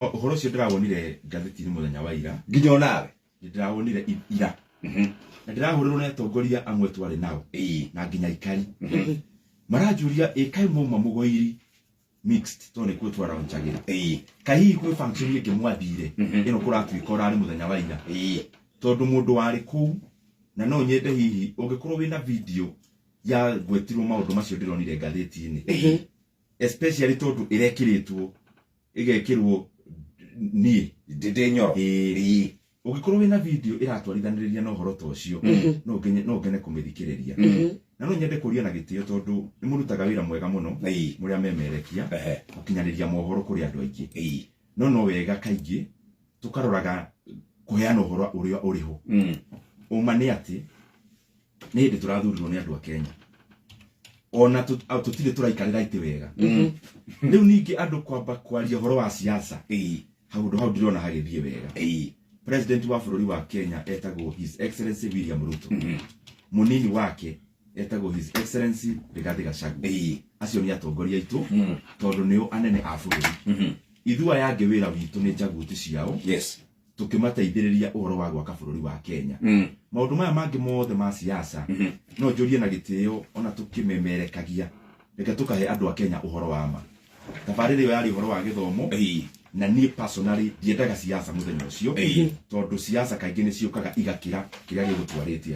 Uhoro cio ndirawonire ngatheti-ini muthenya wa ira nginya nawe ndirawonire ira na ndirahurirwo ni atongoria amwe twari nao na nginya ikari maranjuria ikai muma mugoiri mixed to ni kwe twaraonchagira kahi kwe function yake mwathire ino kuratwika urari muthenya wa ira tondu mundu wari ku na no nyende hihi ungikorwo wina video ya gwetirwo maundu macio ndironire ngatheti-ini especially tondu irekiritwo igekirwo ni ndinde nyoro ugikorwo wina video iratwarithaniriria na uhoro tocio no ngene kumithikiriria na no nyende kuria na gitio tondu ni murutaga wira mwega muno muria memerekia ukinyaniria mohoro kuri andu aingi no wega kaingi tukaroraga kuheana uhoro uria uriho uma ni ati ni ndi turathurirwo ni andu a Kenya ona tutire turaikarira ite wega riu ningi andu kwamba kwaria uhoro wa siasa hau ndirona hagithie wega president wa bururi wa Kenya etagwo His Excellency William Ruto munini wake etagwo His Excellency Rigathi Gachagua acio ni atongoria itu tondu nio anene a bururi ithua yange wira witu ni njaguti ciao tukimateithiriria uhoro wa gwaka bururi wa Kenya maundu maya mangi mothe ma siasa no njurie na gitio ona tukimemerekagia reke tukahe andu a Kenya uhoro wa ma tabarire yo yari uhoro wa githomo na ni personally diendaga siasa muthenya ucio tondu siasa kaingi ni ciukaga igakira kiria gigutwarite